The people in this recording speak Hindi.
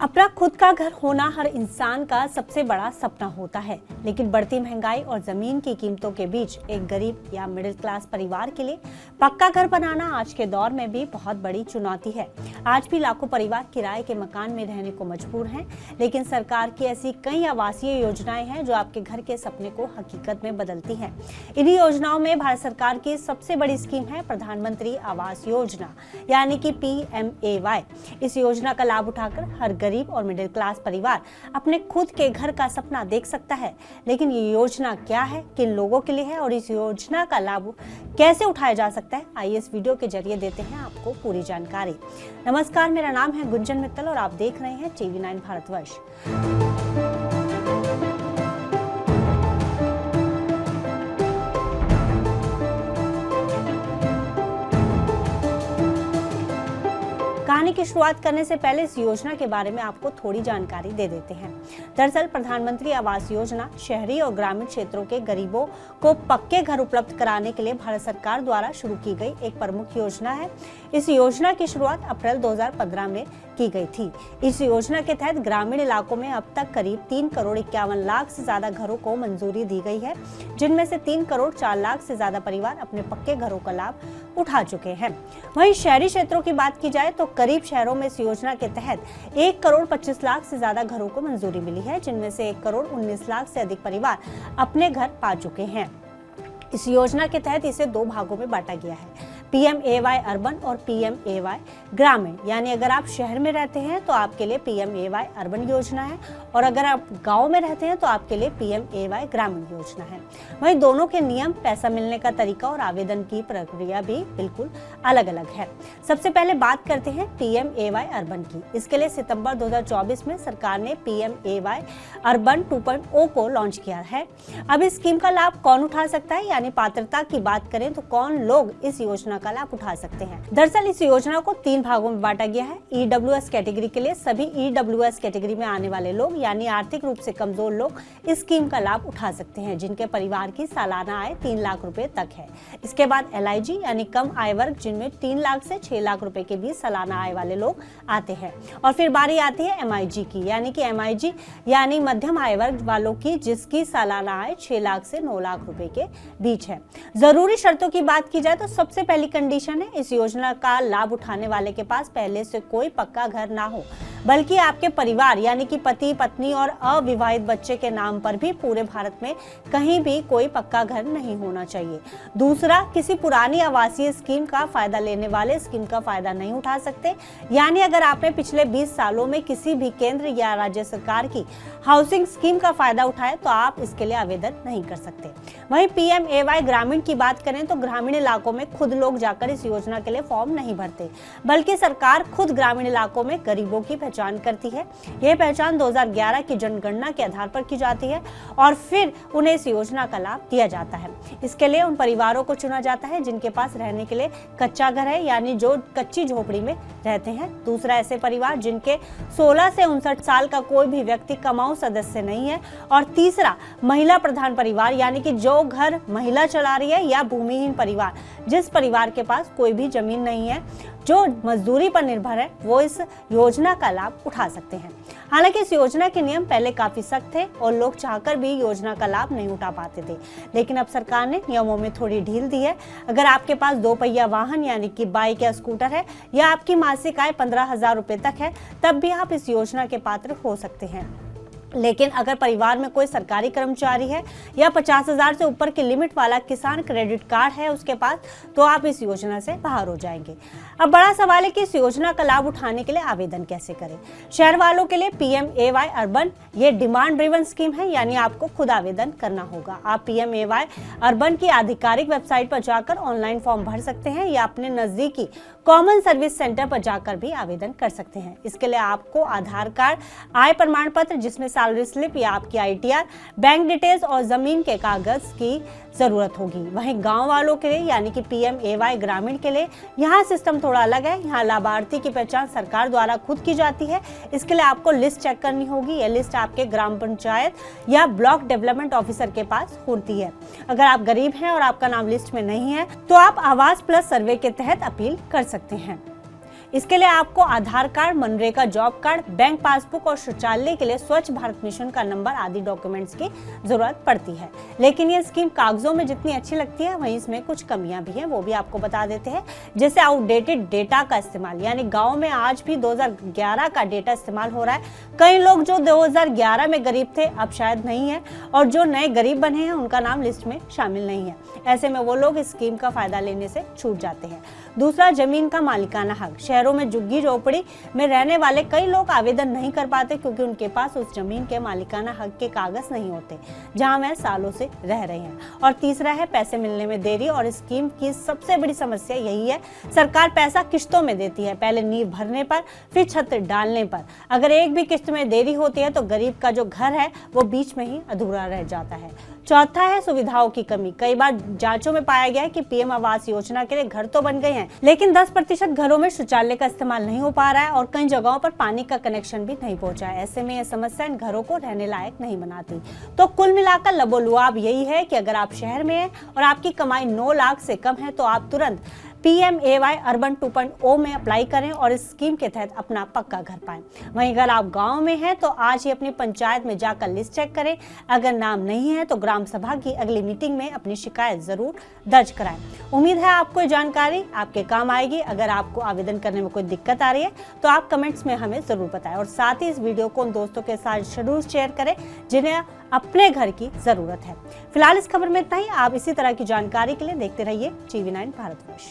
अपना खुद का घर होना हर इंसान का सबसे बड़ा सपना होता है, लेकिन बढ़ती महंगाई और जमीन की कीमतों के बीच एक गरीब या मिडिल क्लास परिवार के लिए पक्का घर बनाना आज के दौर में भी बहुत बड़ी चुनौती है। आज भी लाखों परिवार किराए के मकान में रहने को मजबूर हैं, लेकिन सरकार की ऐसी कई आवासीय योजनाएं हैं जो आपके घर के सपने को हकीकत में बदलती हैं। इन्हीं योजनाओं में भारत सरकार की सबसे बड़ी स्कीम है प्रधानमंत्री आवास योजना, यानी कि PMAY। इस योजना का लाभ उठाकर हर गरीब और मिडिल क्लास परिवार अपने खुद के घर का सपना देख सकता है। लेकिन ये योजना क्या है, किन लोगों के लिए है और इस योजना का लाभ कैसे उठाया जा सकता है, आइए इस वीडियो के जरिए देते हैं आपको पूरी जानकारी। नमस्कार, मेरा नाम है गुंजन मित्तल और आप देख रहे हैं TV9 भारतवर्ष। कहानी की शुरुआत करने से पहले इस योजना के बारे में आपको थोड़ी जानकारी दे देते हैं। दरअसल प्रधानमंत्री आवास योजना शहरी और ग्रामीण क्षेत्रों के गरीबों को पक्के घर उपलब्ध कराने के लिए भारत सरकार द्वारा शुरू की गई एक प्रमुख योजना है। इस योजना की शुरुआत अप्रैल 2015 में की गई थी। इस योजना के तहत ग्रामीण इलाकों में अब तक करीब 3 करोड़ 51 लाख से ज्यादा घरों को मंजूरी दी गई है, जिनमें से 3 करोड़ 4 लाख से ज्यादा परिवार अपने पक्के घरों का लाभ उठा चुके हैं। वहीं शहरी क्षेत्रों की बात की जाए तो करीब शहरों में इस योजना के तहत 1 करोड़ 25 लाख से ज्यादा घरों को मंजूरी मिली है, जिनमें से 1 करोड़ 19 लाख से अधिक परिवार अपने घर पा चुके हैं। इस योजना के तहत इसे 2 भागों में बांटा गया है, PMAY अर्बन और PMAY ग्रामीण। यानी अगर आप शहर में रहते हैं तो आपके लिए PMAY अर्बन योजना है और अगर आप गांव में रहते हैं तो आपके लिए PMAY ग्रामीण योजना है। वहीं दोनों के नियम, पैसा मिलने का तरीका और आवेदन की प्रक्रिया भी बिल्कुल अलग अलग है। सबसे पहले बात करते हैं PMAY अर्बन की। इसके लिए सितंबर 2024 में सरकार ने PMAY अर्बन 2.0 को लॉन्च किया है। अब इस स्कीम का लाभ कौन उठा सकता है, यानी पात्रता की बात करें तो कौन लोग इस योजना का लाभ उठा सकते हैं। दरअसल इस योजना को 3 भागों में बांटा गया है। EWS कैटेगरी के लिए सभी EWS कैटेगरी में आने वाले लोग यानी आर्थिक रूप से कमजोर लोग इस स्कीम का लाभ उठा सकते हैं, जिनके परिवार की सालाना आय 3 लाख रुपए तक है। इसके बाद LIG यानी कम आय वर्ग, जिनमें 3 लाख से 6 लाख रुपए के बीच सालाना आय वाले लोग आते हैं। और फिर बारी आती है MIG की, यानी कि MIG यानी मध्यम आय वर्ग वालों की, जिसकी सालाना आय 6 लाख से 9 लाख रुपए के बीच है। जरूरी शर्तों की बात की जाए तो सबसे पहली कंडीशन है इस योजना का लाभ उठाने वाले के पास पहले से कोई पक्का घर ना हो, बल्कि आपके परिवार यानी कि पति पत्नी और अविवाहित बच्चे के नाम पर भी पूरे भारत में कहीं भी कोई पक्का घर नहीं होना चाहिए। दूसरा, किसी पुरानी आवासीय स्कीम का फायदा लेने वाले स्कीम का फायदा नहीं उठा सकते, यानी अगर आपने पिछले 20 सालों में किसी भी केंद्र या राज्य सरकार की हाउसिंग स्कीम का फायदा उठाया तो आप इसके लिए आवेदन नहीं कर सकते। वहीं PMAY ग्रामीण की बात करें तो ग्रामीण इलाकों में खुद लोग जाकर इस योजना के लिए फॉर्म नहीं भरते, बल्कि सरकार खुद ग्रामीण इलाकों में गरीबों की पहचान करती है। यह पहचान 2011 की जनगणना के आधार पर की जाती है और फिर उन्हें इस योजना का लाभ दिया जाता है। इसके लिए उन परिवारों को चुना जाता है जिनके पास रहने के लिए कच्चा घर है, यानी जो कच्ची झोपड़ी में रहते हैं। दूसरा, ऐसे परिवार जिनके 16 से 59 साल का कोई भी व्यक्ति कमाऊ सदस्य नहीं है। और तीसरा, महिला प्रधान परिवार, यानी कि जो घर महिला चला रही है, या भूमिहीन परिवार, जिस परिवार के पास कोई भी जमीन नहीं है, जो मजदूरी पर निर्भर है, वो इस योजना का लाभ उठा सकते हैं। हालांकि इस योजना के नियम पहले काफी सख्त थे और लोग चाहकर भी योजना का लाभ नहीं उठा पाते थे, लेकिन अब सरकार ने नियमों में थोड़ी ढील दी है। अगर आपके पास 2 पहिया वाहन यानी कि बाइक या स्कूटर है या आपकी मासिक आय 15,000 रुपए तक है, तब भी आप इस योजना के पात्र हो सकते हैं। लेकिन अगर परिवार में कोई सरकारी कर्मचारी है या 50,000 से ऊपर की लिमिट वाला किसान क्रेडिट कार्ड है उसके पास, तो आप इस योजना से बाहर हो जाएंगे। अब बड़ा सवाल है कि इस योजना का लाभ उठाने के लिए आवेदन कैसे करें। शहर वालों के लिए PMAY अर्बन ये डिमांड ड्रिवन स्कीम है, यानी आपको खुद आवेदन करना होगा। आप PMAY अर्बन की आधिकारिक वेबसाइट पर जाकर ऑनलाइन फॉर्म भर सकते हैं या अपने नजदीकी कॉमन सर्विस सेंटर पर जाकर भी आवेदन कर सकते हैं। इसके लिए आपको आधार कार्ड, आय प्रमाण पत्र जिसमें सैलरी स्लिप या आपकी ITR, बैंक डिटेल्स और जमीन के कागज की जरूरत होगी। वहीं गांव वालों के लिए यानी कि PMAY ग्रामीण के लिए यहाँ सिस्टम थोड़ा अलग है। यहाँ लाभार्थी की पहचान सरकार द्वारा खुद की जाती है। इसके लिए आपको लिस्ट चेक करनी होगी। यह लिस्ट आपके ग्राम पंचायत या ब्लॉक डेवलपमेंट ऑफिसर के पास होती है। अगर आप गरीब हैं और आपका नाम लिस्ट में नहीं है तो आप आवास प्लस सर्वे के तहत अपील कर सकते हैं। इसके लिए आपको आधार कार्ड, मनरेगा जॉब कार्ड, बैंक पासबुक और शौचालय के लिए स्वच्छ भारत मिशन का नंबर आदि डॉक्यूमेंट्स की जरूरत पड़ती है। लेकिन ये स्कीम कागजों में जितनी अच्छी लगती है वहीं इसमें कुछ कमियां भी हैं, वो भी आपको बता देते हैं। जैसे आउटडेटेड डेटा का इस्तेमाल, यानी गाँव में आज भी 2011 का डेटा इस्तेमाल हो रहा है। कई लोग जो 2011 में गरीब थे अब शायद नहीं है, और जो नए गरीब बने हैं उनका नाम लिस्ट में शामिल नहीं है। ऐसे में वो लोग इस स्कीम का फायदा लेने से छूट जाते हैं। दूसरा, जमीन का मालिकाना हक। शहरों में झुग्गी झोपड़ी में रहने वाले कई लोग आवेदन नहीं कर पाते क्योंकि उनके पास उस जमीन के मालिकाना हक के कागज नहीं होते जहां वह सालों से रह रहे हैं। और तीसरा है पैसे मिलने में देरी, और इस स्कीम की सबसे बड़ी समस्या यही है, सरकार पैसा किश्तों में देती है, पहले नींव भरने पर फिर छत डालने पर। अगर एक भी किश्त में देरी होती है तो गरीब का जो घर है वो बीच में ही अधूरा रह जाता है। चौथा है सुविधाओं की कमी। कई बार जांचों में पाया गया है कि पीएम आवास योजना के लिए घर तो बन गए हैं, लेकिन 10% घरों में शौचालय का इस्तेमाल नहीं हो पा रहा है और कई जगहों पर पानी का कनेक्शन भी नहीं पहुंचा है। ऐसे में यह समस्या इन घरों को रहने लायक नहीं बनाती। तो कुल मिलाकर लबोलुआब यही है कि अगर आप शहर में हैं और आपकी कमाई 9 लाख से कम है तो आप तुरंत PMAY अर्बन 2.0 में अप्लाई करें और इस स्कीम के तहत अपना पक्का घर पाएं। वहीं अगर आप गांव में हैं तो आज ही अपनी पंचायत में जाकर लिस्ट चेक करें। अगर नाम नहीं है तो ग्राम सभा की अगली मीटिंग में अपनी शिकायत जरूर दर्ज कराएं। उम्मीद है आपको ये जानकारी आपके काम आएगी। अगर आपको आवेदन करने में कोई दिक्कत आ रही है तो आप कमेंट्स में हमें जरूर बताएं, और साथ ही इस वीडियो को उन दोस्तों के साथ जरूर शेयर करें जिन्हें अपने घर की जरूरत है। फिलहाल इस खबर में इतना ही। आप इसी तरह की जानकारी के लिए देखते रहिए TV9 भारतवर्ष।